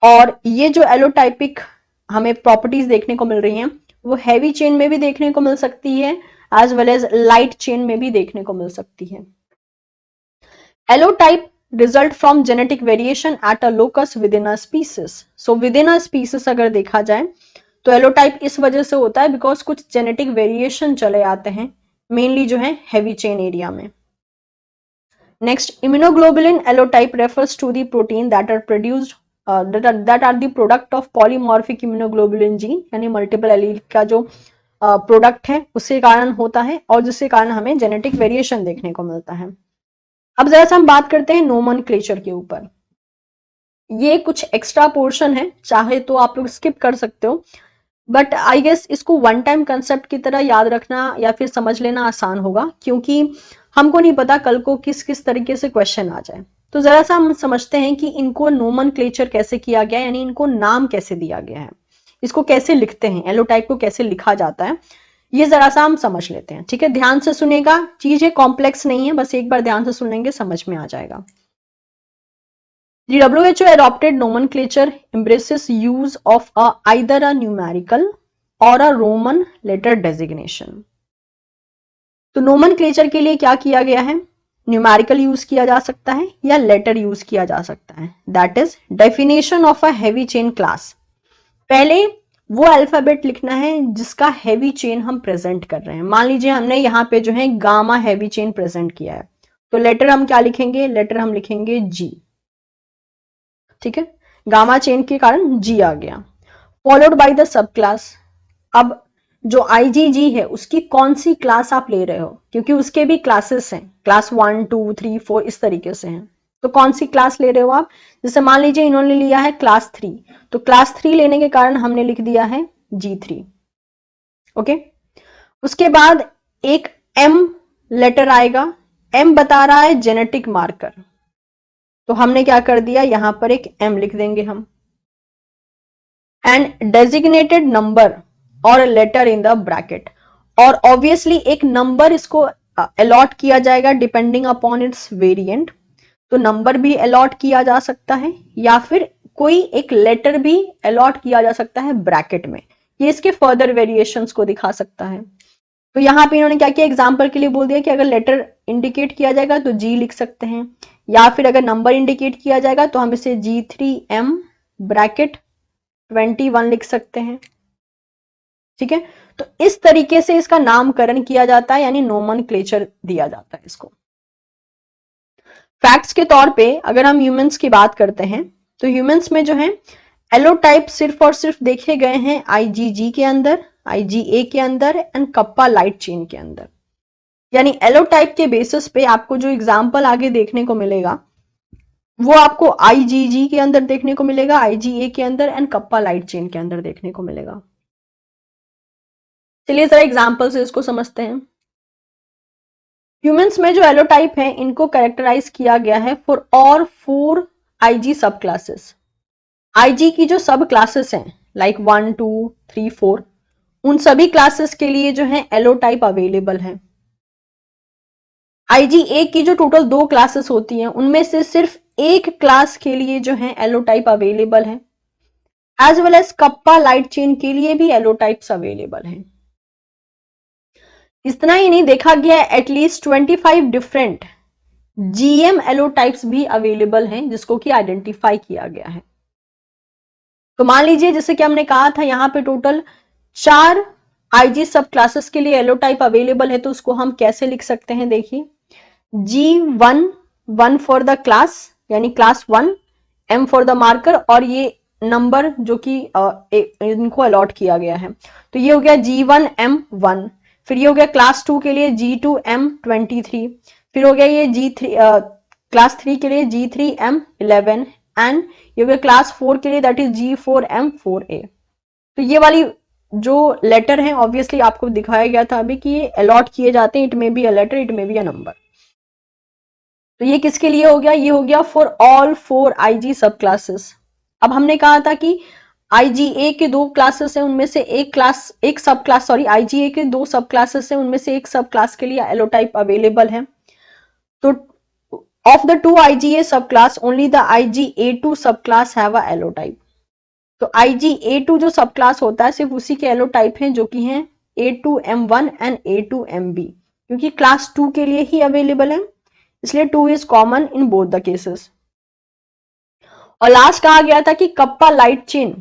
और ये जो एलोटाइपिक हमें प्रॉपर्टीज देखने को मिल रही हैं वो हैवी चेन में भी देखने को मिल सकती है as well as light chain में भी देखने को मिल सकती है। एलोटाइप result from genetic variation at a locus within a species. So within a species अगर देखा जाए तो एलोटाइप इस वजह से होता है बिकॉज कुछ जेनेटिक वेरिएशन चले आते हैं मेनली जो है हैवी चेन एरिया में। Next, immunoglobulin allotype refers to the protein that are produced that are the product of polymorphic immunoglobulin gene, यानी मल्टीपल एलील का जो प्रोडक्ट है उसके कारण होता है और जिसके कारण हमें जेनेटिक वेरिएशन देखने को मिलता है। अब जरा सा हम बात करते हैं नोमेनक्लेचर के ऊपर। ये कुछ एक्स्ट्रा पोर्शन है, चाहे तो आप लोग स्किप कर सकते हो, बट आई गेस इसको वन टाइम कंसेप्ट की तरह याद रखना या फिर समझ लेना आसान होगा, क्योंकि हमको नहीं पता कल को किस किस तरीके से क्वेश्चन आ जाए। तो जरा सा हम समझते हैं कि इनको नोमेनक्लेचर कैसे किया गया, यानी इनको नाम कैसे दिया गया है, इसको कैसे लिखते हैं, एलोटाइप को कैसे लिखा जाता है, ये जरा सा हम समझ लेते हैं। ठीक है, ध्यान से सुनेगा, चीज ये कॉम्प्लेक्स नहीं है, बस एक बार ध्यान से सुन लेंगे समझ में आ जाएगा। The WHO adopted nomenclature embraces use of either a numerical or a Roman letter designation. तो नोमेनक्लेचर के लिए क्या किया गया है, न्यूमेरिकल यूज किया जा सकता है या लेटर यूज किया जा सकता है। That is definition of a heavy chain class. पहले वो अल्फाबेट लिखना है जिसका हैवी चेन हम प्रेजेंट कर रहे हैं। मान लीजिए हमने यहाँ पे जो है गामा हैवी चेन प्रेजेंट किया है, तो लेटर हम क्या लिखेंगे, लेटर हम लिखेंगे जी। ठीक है, गामा चेन के कारण जी आ गया। Followed by the sub class. अब जो आईजीजी है उसकी कौन सी क्लास आप ले रहे हो, क्योंकि उसके भी क्लासेस हैं, क्लास 1 2 3 4 इस तरीके से हैं, तो कौन सी क्लास ले रहे हो आप। जैसे मान लीजिए इन्होंने लिया है क्लास 3, तो क्लास 3 लेने के कारण हमने लिख दिया है G3। ओके, उसके बाद एक M लेटर आएगा, M बता रहा है जेनेटिक मार्कर, तो हमने क्या कर दिया, यहां पर एक M लिख देंगे हम। एंड डेजिग्नेटेड नंबर और लेटर इन द ब्रैकेट, और ऑब्वियसली एक नंबर इसको अलॉट किया जाएगा डिपेंडिंग अपॉन इट्स वेरिएंट, तो नंबर भी अलॉट किया जा सकता है या फिर कोई एक लेटर भी अलॉट किया जा सकता है ब्रैकेट में, ये इसके फर्दर वेरिएशंस को दिखा सकता है। तो यहाँ पे इन्होंने क्या किया, एग्जाम्पल के लिए बोल दिया कि अगर लेटर इंडिकेट किया जाएगा तो जी लिख सकते हैं, या फिर अगर नंबर इंडिकेट किया जाएगा तो हम इसे G3M ब्रैकेट 21 लिख सकते हैं। ठीक है, तो इस तरीके से इसका नामकरण किया जाता है, यानी नोमेनक्लेचर दिया जाता है इसको। फैक्ट्स के तौर पे अगर हम ह्यूमंस की बात करते हैं तो ह्यूमंस में जो है एलोटाइप सिर्फ और सिर्फ देखे गए हैं आईजीजी के अंदर, आईजीए के अंदर एंड कप्पा लाइट चेन के अंदर। यानी एलोटाइप के बेसिस पे आपको जो एग्जाम्पल आगे देखने को मिलेगा वो आपको आईजीजी के अंदर देखने को मिलेगा, आईजीए के अंदर एंड कप्पा लाइट चेन के अंदर देखने को मिलेगा। चलिए जरा एग्जाम्पल से इसको समझते हैं। ह्यूमंस में जो एलोटाइप है इनको कैरेक्टराइज किया गया है फॉर ऑल 4 आईजी सब क्लासेस। आईजी की जो सब क्लासेस हैं लाइक 1 2 3 4, उन सभी क्लासेस के लिए जो है एलोटाइप अवेलेबल है। आईजीए की जो टोटल 2 क्लासेस होती हैं उनमें से सिर्फ एक क्लास के लिए जो है एलोटाइप अवेलेबल है, as well as kappa light chain के लिए भी एलोटाइप्स अवेलेबल हैं। इतना ही नहीं, देखा गया एटलीस्ट 25 डिफरेंट जीएम एलोटाइप्स भी अवेलेबल हैं जिसको कि आइडेंटिफाई किया गया है। तो मान लीजिए जैसे कि हमने कहा था यहाँ पे टोटल 4 आईजी सब क्लासेस के लिए एलोटाइप अवेलेबल है, तो उसको हम कैसे लिख सकते हैं, देखिए G1 फॉर द क्लास यानी class 1, M for the marker और ये नंबर जो कि इनको अलॉट किया गया है, तो ये हो गया G1M1। फिर ये हो गया क्लास 2 के लिए G2M23, फिर हो गया ये G3 क्लास 3 के लिए G3M11 एंड ये हो गया क्लास 4 के लिए दैट इज G4M4A। तो ये वाली जो लेटर है ऑब्वियसली आपको दिखाया गया था अभी कि ये अलॉट किए जाते हैं, it may be a letter, it may be a number. तो ये किसके लिए हो गया, ये हो गया for all 4 IG sub classes. अब हमने कहा था कि IgA के 2 क्लासेस हैं, उनमें से एक सब क्लास, सॉरी IgA के 2 सब क्लासेस हैं, उनमें से एक सब क्लास के लिए एलोटाइप अवेलेबल है। तो of the 2 IgA subclass only the IgA2 subclass have a allotype। तो IgA2 जो सबक्लास होता है सिर्फ उसी के एलोटाइप हैं जो कि हैं A2M1 एंड A2MB, क्योंकि क्लास 2 के लिए ही अवेलेबल है, इसलिए 2 is common in both the cases. और लास्ट कहा गया था कि कप्पा लाइट चेन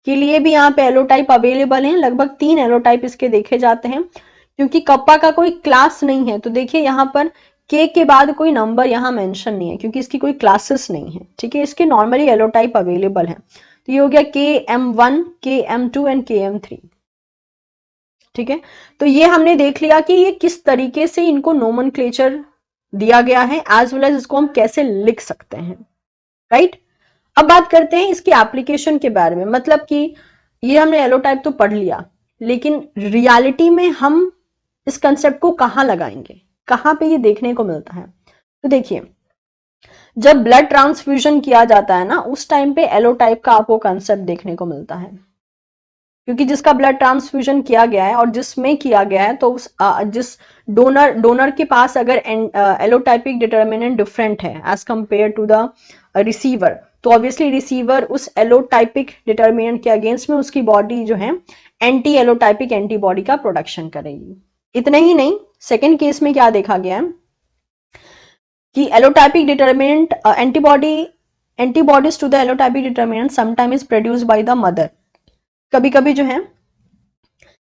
के लिए भी यहाँ पे एलोटाइप अवेलेबल हैं, लगभग 3 एलोटाइप इसके देखे जाते हैं, क्योंकि कप्पा का कोई क्लास नहीं है। तो देखिए यहाँ पर के बाद कोई नंबर यहाँ मेंशन नहीं है क्योंकि इसकी कोई क्लासेस नहीं है, ठीक है, इसके नॉर्मली एलोटाइप अवेलेबल है। तो ये हो गया KM1, KM2 एंड KM3, ठीक है। तो ये हमने देख लिया कि ये किस तरीके से इनको नोमेनक्लेचर दिया गया है, एज वेल एज इसको हम कैसे लिख सकते हैं, राइट। अब बात करते हैं इसकी एप्लीकेशन के बारे में, मतलब कि ये हमने एलोटाइप तो पढ़ लिया, लेकिन रियलिटी में हम इस कंसेप्ट को कहाँ लगाएंगे, कहाँ पे ये देखने को मिलता है। तो देखिए, जब ब्लड ट्रांसफ्यूजन किया जाता है ना, उस टाइम पे एलोटाइप का आपको कंसेप्ट देखने को मिलता है, क्योंकि जिसका ब्लड ट्रांसफ्यूजन किया गया है और जिसमें किया गया है, तो उस जिस डोनर के पास अगर एलोटाइपिक डिटर्मिनेंट डिफरेंट है as compare to the receiver, तो ऑब्वियसली रिसीवर उस एलोटाइपिक डिटर्मिनेंट के अगेंस्ट में उसकी बॉडी जो है एंटी एलोटाइपिक एंटीबॉडी का प्रोडक्शन करेगी। इतना ही नहीं, सेकेंड केस में क्या देखा गया है कि allotypic determinant antibodies to the allotypic determinant sometime is produced by the mother. कभी कभी जो है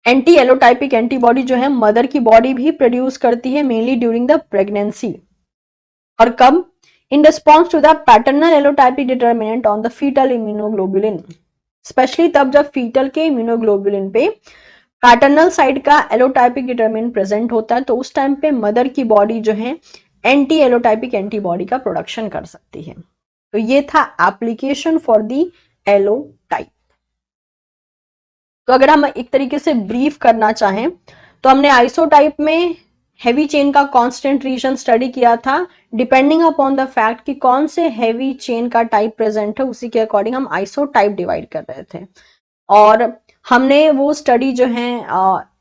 एंटी एलोटाइपिक एंटीबॉडी जो है मदर की बॉडी भी प्रोड्यूस करती है, मेनली ड्यूरिंग द प्रेगनेंसी। और कब? In response to the paternal allotypic determinant on the fetal immunoglobulin, specially तब जब फीटल के इम्यूनोग्लोबुलिन पे पैटर्नल साइड का एलोटाइपिक डिटर्मिनेंट प्रेजेंट होता है, तो उस टाइम पे मदर की बॉडी जो है एंटी एलोटाइपिक एंटीबॉडी का प्रोडक्शन कर सकती है। तो ये था एप्लीकेशन फॉर द एलोटाइप। तो अगर हम एक तरीके से ब्रीफ करना चाहें तो हमने आइसोटाइप में हैवी चेन का कांस्टेंट रीजन स्टडी किया था, डिपेंडिंग अपॉन द फैक्ट कि कौन से हैवी चेन का टाइप प्रेजेंट है, उसी के अकॉर्डिंग हम आइसोटाइप डिवाइड कर रहे थे। और हमने वो स्टडी जो है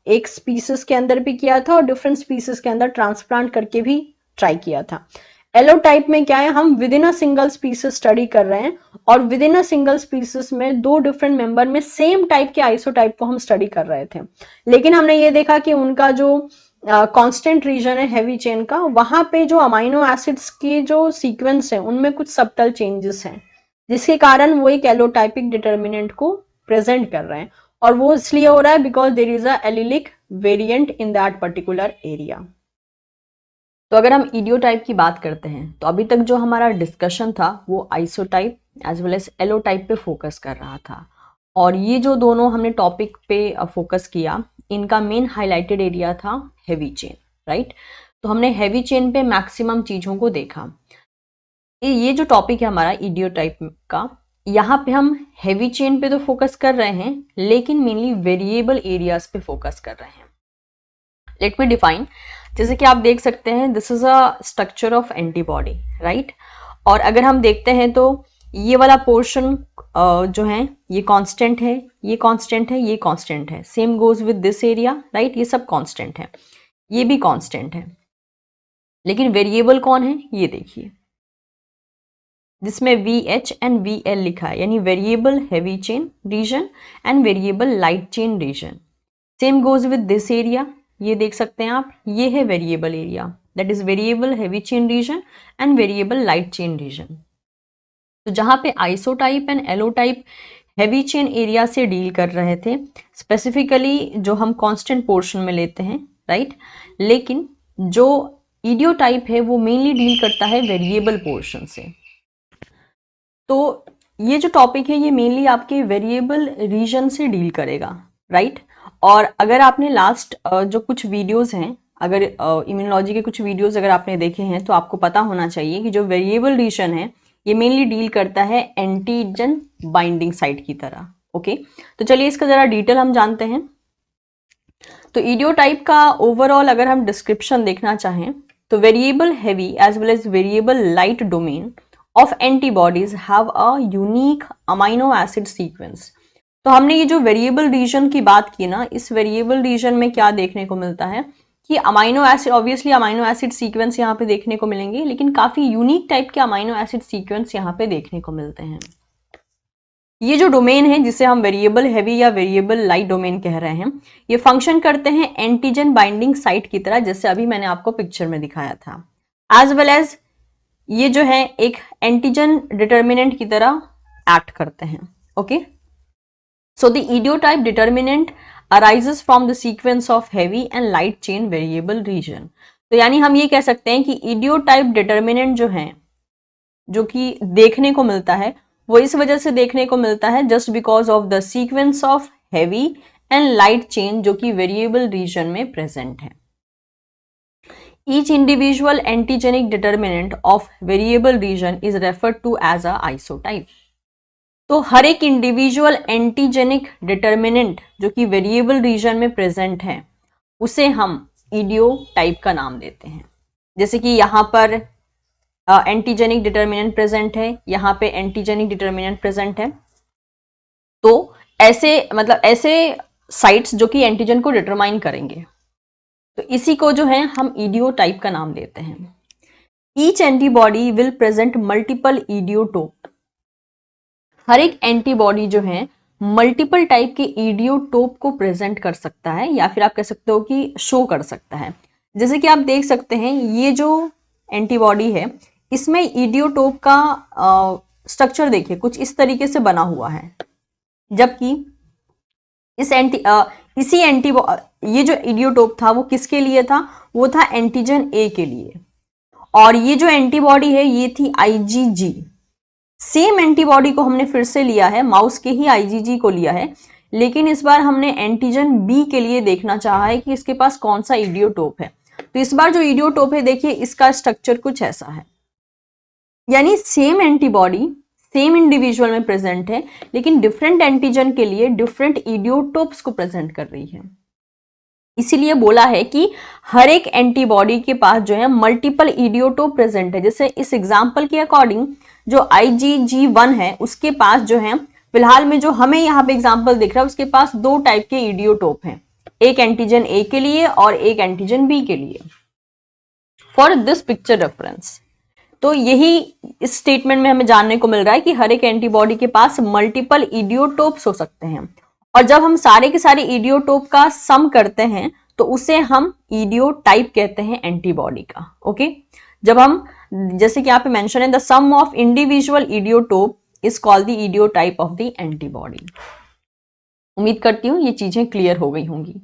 एक स्पीसीज के अंदर भी किया था और डिफरेंट स्पीसीज के अंदर ट्रांसप्लांट करके भी ट्राई किया था। एलोटाइप में क्या है, हम with in a single species study कर रहे हैं और with in a single species में 2 डिफरेंट मेंबर में सेम टाइप के आइसोटाइप को हम स्टडी कर रहे थे, लेकिन हमने ये देखा कि उनका जो कांस्टेंट रीजन है हैवी चेन का, वहां पे जो अमाइनो एसिड्स के जो सीक्वेंस है उनमें कुछ सबटल चेंजेस हैं, जिसके कारण वो एक एलोटाइपिक डिटर्मिनेंट को प्रेजेंट कर रहे हैं। और वो इसलिए हो रहा है because there is a allelic variant in that particular area. तो अगर हम इडियोटाइप की बात करते हैं तो अभी तक जो हमारा डिस्कशन था वो आइसोटाइप एज वेल एज एलोटाइप पे फोकस कर रहा था, और ये जो दोनों हमने टॉपिक पे फोकस किया, इनका मेन हाईलाइटेड एरिया था हैवी चेन, राइट। तो हमने हैवी चेन पे मैक्सिमम चीज़ों को देखा। ये जो टॉपिक है हमारा इडियोटाइप का, यहाँ पे हम हैवी चेन पे तो फोकस कर रहे हैं, लेकिन मेनली वेरिएबल एरियाज पे फोकस कर रहे हैं। लेट मी डिफाइन, जैसे कि आप देख सकते हैं this is a structure of antibody, right. और अगर हम देखते हैं तो ये वाला पोर्शन जो है ये कांस्टेंट है, ये कांस्टेंट है, ये कांस्टेंट है, same goes with this area, right. ये सब कांस्टेंट है, ये भी कांस्टेंट है, लेकिन वेरिएबल कौन है ये देखिए, जिसमें VH एंड VL लिखा है, यानी variable heavy chain region and variable light chain region. Same goes with this area, ये देख सकते हैं आप, ये है variable area, that is variable heavy chain region and variable light chain region. तो जहां पे isotype and allotype heavy chain area से डील कर रहे थे, स्पेसिफिकली जो हम कांस्टेंट पोर्शन में लेते हैं, राइट। लेकिन जो इडियोटाइप है वो मेनली डील करता है वेरिएबल पोर्शन से। तो ये जो टॉपिक है ये मेनली आपके वेरिएबल रीजन से डील करेगा, राइट। और अगर आपने लास्ट जो कुछ वीडियोस हैं, अगर इम्यूनोलॉजी के कुछ वीडियोस अगर आपने देखे हैं, तो आपको पता होना चाहिए कि जो वेरिएबल रीजन है ये मेनली डील करता है एंटीजन बाइंडिंग साइट की तरह। ओके, तो चलिए इसका जरा डिटेल हम जानते हैं। तो इडियोटाइप का ओवरऑल अगर हम डिस्क्रिप्शन देखना चाहें तो variable heavy as well as variable light domain of antibodies have a unique amino acid sequence. तो हमने ये जो वेरिएबल रीजन की बात की ना, इस वेरिएबल रीजन में क्या देखने को मिलता है कि amino acid, obviously amino acid sequence यहाँ पे देखने को मिलेंगे, लेकिन काफी यूनिक टाइप के अमाइनो एसिड सीक्वेंस यहाँ पे देखने को मिलते हैं। ये जो डोमेन है जिसे हम वेरिएबल हैवी या वेरिएबल लाइट डोमेन कह रहे हैं, ये फंक्शन करते हैं एंटीजन बाइंडिंग साइट की तरह, जैसे अभी मैंने आपको पिक्चर में दिखाया था। एज वेल एज ये जो है एक एंटीजन डिटर्मिनेंट की तरह एक्ट करते हैं। Okay, so the idiotype determinant arises from the sequence of heavy and light chain variable region। तो यानी हम ये कह सकते हैं कि इडियोटाइप डिटर्मिनेंट जो है, जो कि देखने को मिलता है, वो इस वजह से देखने को मिलता है just because of the sequence of heavy and light chain जो कि वेरिएबल रीजन में प्रेजेंट है। Each individual antigenic determinant of variable region is referred to as a isotype. तो हर एक इंडिविजुअल एंटीजेनिक डिटर्मिनेंट जो कि वेरिएबल रीजन में प्रेजेंट है, उसे हम इडियोटाइप का नाम देते हैं। जैसे कि यहाँ पर एंटीजेनिक डिटर्मिनेंट प्रेजेंट है, यहाँ पे एंटीजेनिक डिटर्मिनेंट प्रेजेंट है। तो ऐसे मतलब ऐसे साइट्स जो कि एंटीजन को डिटरमाइन करेंगे, तो इसी को जो है हम इडियोटाइप का नाम देते हैं। Each antibody will present multiple idiotope. हर एक एंटीबॉडी जो है मल्टीपल टाइप के इडियोटोप को प्रेजेंट कर सकता है, या फिर आप कह सकते हो कि शो कर सकता है। जैसे कि आप देख सकते हैं ये जो एंटीबॉडी है, इसमें इडियोटोप का स्ट्रक्चर देखिए कुछ इस तरीके से बना हुआ है, जबकि ये जो इडियोटोप था वो किसके लिए था, वो था एंटीजन ए के लिए। और ये जो एंटीबॉडी है ये थी आईजीजी। सेम एंटीबॉडी को हमने फिर से लिया है, माउस के ही आईजीजी को लिया है, लेकिन इस बार हमने एंटीजन बी के लिए देखना चाहा है कि इसके पास कौन सा इडियोटोप है। तो इस बार जो इडियोटोप है देखिए इसका स्ट्रक्चर कुछ ऐसा है, यानी सेम एंटीबॉडी सेम इंडिविजुअल में प्रेजेंट है, लेकिन डिफरेंट एंटीजन के लिए डिफरेंट इडियोटोप्स को प्रेजेंट कर रही है। इसीलिए बोला है कि हर एक एंटीबॉडी के पास जो है मल्टीपल इडियोटोप प्रेजेंट है। जैसे इस एग्जांपल के अकॉर्डिंग जो IgG1 है उसके पास जो है, फिलहाल में जो हमें यहाँ पे एग्जांपल दिख रहा है, उसके पास दो टाइप के इडियोटोप हैं, एक एंटीजन ए के लिए और एक एंटीजन बी के लिए। फॉर दिस पिक्चर रेफरेंस, तो यही इस स्टेटमेंट में हमें जानने को मिल रहा है कि हर एक एंटीबॉडी के पास मल्टीपल इडियोटोप्स हो सकते हैं, और जब हम सारे के सारे इडियोटोप का सम करते हैं तो उसे हम इडियोटाइप कहते हैं एंटीबॉडी का। ओके, जब हम, जैसे कि यहाँ पे मेंशन है, the sum of individual idiotope is called the idiotype of the antibody. उम्मीद करती हूँ ये चीजें क्लियर हो गई होंगी।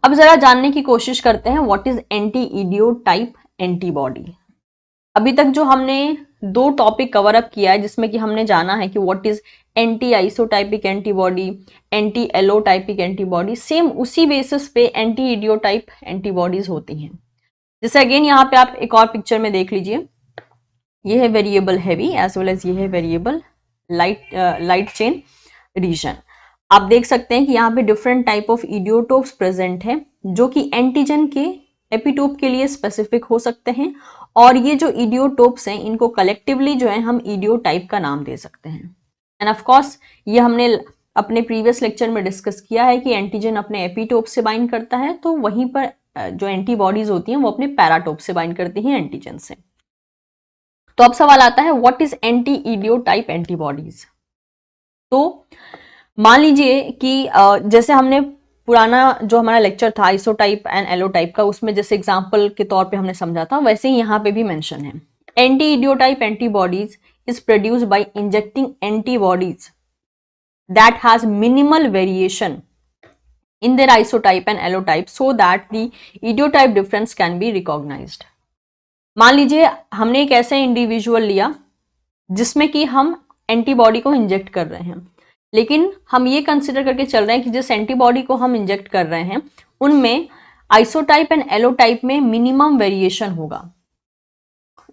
अब जरा जानने की कोशिश करते हैं व्हाट इज एंटी इडियोटाइप एंटीबॉडी। अभी तक जो हमने दो टॉपिक कवर अप किया है, जिसमें कि हमने जाना है कि what is anti isotypic antibody, anti allotypic antibody, same उसी बेसिस पे एंटी इडियोटाइप एंटीबॉडीज होती हैं। जैसे अगेन यहाँ पे आप एक और पिक्चर में देख लीजिए, ये है variable heavy as well as ये है वेरिएबल लाइट चेन रीजन। आप देख सकते हैं कि यहाँ पे डिफरेंट टाइप ऑफ इडियोटोप्स प्रेजेंट है, जो कि एंटीजन के एपिटोप के लिए स्पेसिफिक हो सकते हैं, और ये जो इडियोटोप्स हैं इनको कलेक्टिवली जो है हम इडियोटाइप का नाम दे सकते हैं। एंड ऑफ कोर्स ये हमने अपने प्रीवियस लेक्चर में डिस्कस किया है कि एंटीजन अपने एपिटोप से बाइंड करता है, तो वहीं पर जो एंटीबॉडीज होती हैं वो अपने पैराटोप से बाइंड करती हैं एंटीजन से। तो अब सवाल आता है what is anti idiotype antibodies. तो मान लीजिए कि जैसे हमने पुराना जो हमारा लेक्चर था आइसोटाइप एंड एलोटाइप का, उसमें जैसे एग्जांपल के तौर पे हमने समझा था, वैसे ही यहाँ पे भी मेंशन है। Anti idiotype antibodies is produced by injecting antibodies that has minimal variation in their isotype and allotype so that the idiotype difference can be recognized। मान लीजिए हमने एक ऐसा इंडिविजुअल लिया जिसमें कि हम एंटीबॉडी को इंजेक्ट कर रहे हैं, लेकिन हम ये कंसिडर करके चल रहे हैं कि जिस एंटीबॉडी को हम इंजेक्ट कर रहे हैं उनमें आइसोटाइप एंड एलोटाइप में मिनिमम वेरिएशन होगा,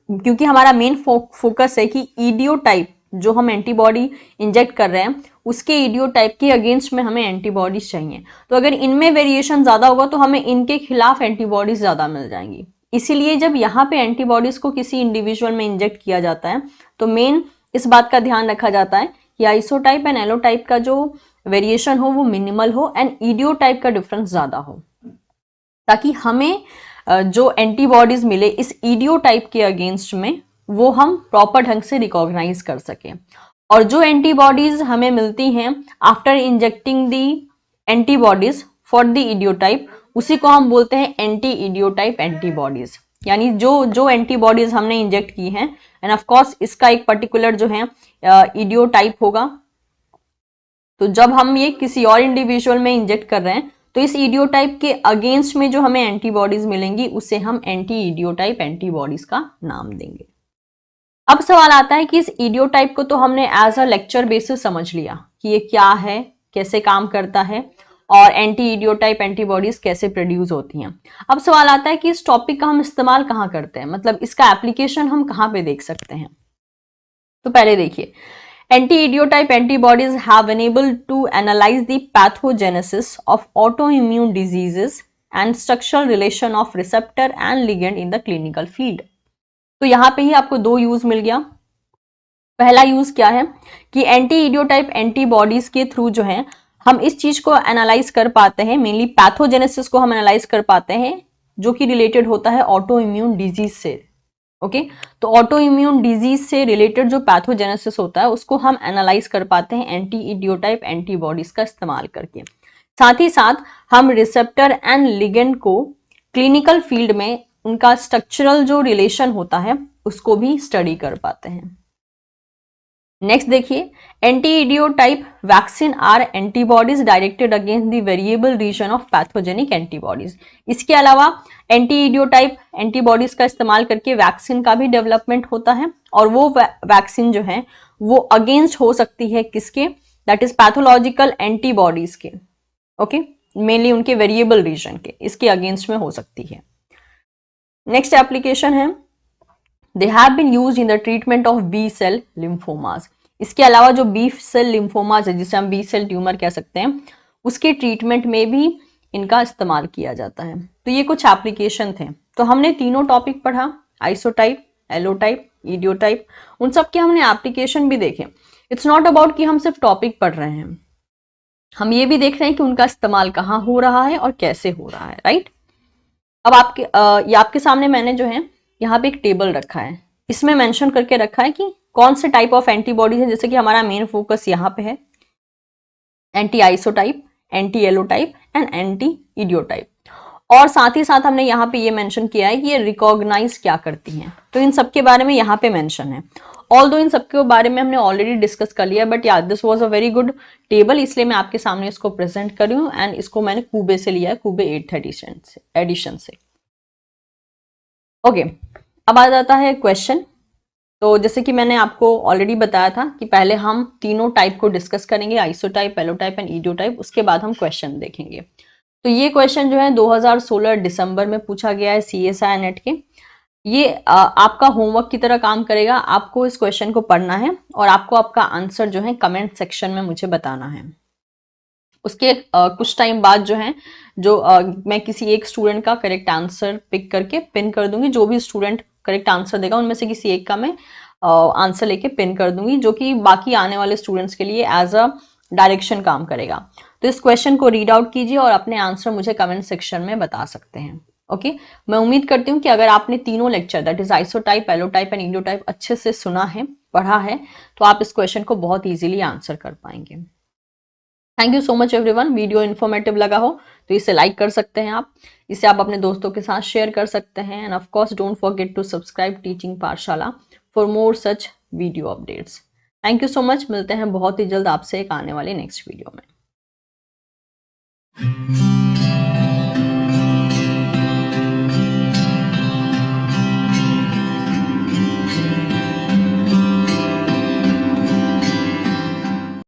क्योंकि हमारा मेन फोकस है कि इडियोटाइप जो हम एंटीबॉडी इंजेक्ट कर रहे हैं उसके इडियोटाइप के अगेंस्ट में हमें एंटीबॉडीज चाहिए। तो अगर इनमें वेरिएशन ज्यादा होगा तो हमें इनके खिलाफ एंटीबॉडीज ज्यादा मिल जाएंगी। इसीलिए जब यहाँ पे एंटीबॉडीज को किसी इंडिविजुअल में इंजेक्ट किया जाता है तो मेन इस बात का ध्यान रखा जाता है कि आइसोटाइप एंड एलोटाइप का जो वेरिएशन हो वो मिनिमल हो एंड इडियोटाइप का डिफरेंस ज्यादा हो, ताकि हमें जो एंटीबॉडीज मिले इस इडियोटाइप के अगेंस्ट में वो हम प्रॉपर ढंग से रिकॉग्नाइज कर सके। और जो एंटीबॉडीज हमें मिलती हैं after injecting the antibodies for the idiotype, उसी को हम बोलते हैं एंटी इडियोटाइप एंटीबॉडीज। यानी जो एंटीबॉडीज हमने इंजेक्ट की हैं एंड ऑफ कोर्स इसका एक पर्टिकुलर जो है इडियोटाइप होगा, तो जब हम ये किसी और इंडिविजुअल में इंजेक्ट कर रहे हैं तो इस इडियोटाइप के अगेंस्ट में जो हमें एंटीबॉडीज मिलेंगी उसे हम एंटी इडियोटाइप एंटीबॉडीज का नाम देंगे। अब सवाल आता है कि इस इडियोटाइप को तो हमने एज अ लेक्चर बेसिस समझ लिया कि ये क्या है, कैसे काम करता है और एंटी इडियोटाइप एंटीबॉडीज कैसे प्रोड्यूस होती हैं। अब सवाल आता है कि इस टॉपिक का हम इस्तेमाल कहाँ करते हैं, मतलब इसका एप्लीकेशन हम कहाँ पे देख सकते हैं। तो पहले देखिए, एंटी-idiotype antibodies have enabled to analyze the pathogenesis of autoimmune diseases and structural relation of receptor and ligand in the clinical field। तो यहाँ पे ही आपको दो यूज मिल गया। पहला यूज क्या है कि एंटी-idiotype एंटीबॉडीज के थ्रू जो है हम इस चीज को एनालाइज कर पाते हैं, मेनली पैथोजेनेसिस को हम एनालाइज कर पाते हैं जो कि रिलेटेड होता है ऑटो इम्यून डिजीज से। ओके तो ऑटो इम्यून डिजीज से रिलेटेड जो पैथोजेनेसिस होता है उसको हम एनालाइज कर पाते हैं एंटी इडियोटाइप एंटीबॉडीज का इस्तेमाल करके। साथ ही साथ हम रिसेप्टर एंड लिगेंड को क्लिनिकल फील्ड में उनका स्ट्रक्चरल जो रिलेशन होता है उसको भी स्टडी कर पाते हैं। नेक्स्ट देखिए, anti idiotype vaccine are antibodies directed against the variable region of pathogenic antibodies. इसके अलावा एंटी इडियोटाइप एंटीबॉडीज का इस्तेमाल करके वैक्सीन का भी डेवलपमेंट होता है और वो वैक्सीन जो है वो अगेंस्ट हो सकती है किसके, दैट इज पैथोलॉजिकल एंटीबॉडीज के। ओके मेनली उनके वेरिएबल रीजन के, इसके अगेंस्ट में हो सकती है। नेक्स्ट एप्लीकेशन है, they have been used in the treatment of B cell lymphomas. इसके अलावा जो बी सेल लिम्फोमास है जिसे हम बी सेल ट्यूमर कह सकते हैं उसके ट्रीटमेंट में भी इनका इस्तेमाल किया जाता है। तो ये कुछ एप्लीकेशन थे। तो हमने तीनों टॉपिक पढ़ा, आइसोटाइप, एलोटाइप, इडियोटाइप, उन सब के हमने एप्लीकेशन भी देखे। इट्स नॉट अबाउट कि हम सिर्फ टॉपिक पढ़ रहे हैं, हम ये भी देख रहे हैं कि उनका इस्तेमाल कहाँ हो रहा है और कैसे हो रहा है, राइट। अब आपके सामने मैंने जो है यहाँ पे एक टेबल रखा है, इसमें मेंशन करके रखा है कि कौन से टाइप ऑफ एंटीबॉडीज है। जैसे कि हमारा मेन फोकस यहाँ पे है anti isotype, anti allotype and anti idiotype. और साथ ही साथ हमने यहाँ पे ये मेंशन किया है कि ये रिकॉग्नाइज क्या करती हैं, तो इन सब के बारे में यहाँ पे मेंशन है। ऑल्दो इन सब के बारे में हमने ऑलरेडी डिस्कस कर लिया, बट यार this was a very good table, इसलिए मैं आपके सामने इसको प्रेजेंट कर रही हूँ एंड इसको मैंने कूबे से लिया है, कूबे 8th एडिशन से। ओके अब आ जाता है क्वेश्चन। तो जैसे कि मैंने आपको ऑलरेडी बताया था कि पहले हम तीनों टाइप को डिस्कस करेंगे, आइसोटाइप, एलोटाइप एंड इडियोटाइप, उसके बाद हम क्वेश्चन देखेंगे। तो ये क्वेश्चन जो है 2016 दिसंबर में पूछा गया है CSI नेट के। ये आपका होमवर्क की तरह काम करेगा, आपको इस क्वेश्चन को पढ़ना है और आपको आपका आंसर जो है कमेंट सेक्शन में मुझे बताना है। उसके कुछ टाइम बाद जो है मैं किसी एक स्टूडेंट का करेक्ट आंसर पिक करके पिन कर दूंगी। जो भी स्टूडेंट करेक्ट आंसर देगा उनमें से किसी एक का मैं आंसर लेके पिन कर दूंगी, जो कि बाकी आने वाले स्टूडेंट्स के लिए एज अ डायरेक्शन काम करेगा। तो इस क्वेश्चन को रीड आउट कीजिए और अपने आंसर मुझे कमेंट सेक्शन में बता सकते हैं। ओके मैं उम्मीद करती हूँ कि अगर आपने तीनों lecture that is isotype, allotype and idiotype अच्छे से सुना है, पढ़ा है, तो आप इस क्वेश्चन को बहुत ईजिली आंसर कर पाएंगे। Thank you so much everyone. Video informative लगा हो तो इसे लाइक कर सकते हैं आप, इसे आप अपने दोस्तों के साथ शेयर कर सकते हैं and of course don't forget to subscribe teaching Pathshala for more such video updates. Thank you so much, मिलते हैं बहुत ही जल्द आपसे एक आने वाले नेक्स्ट वीडियो में।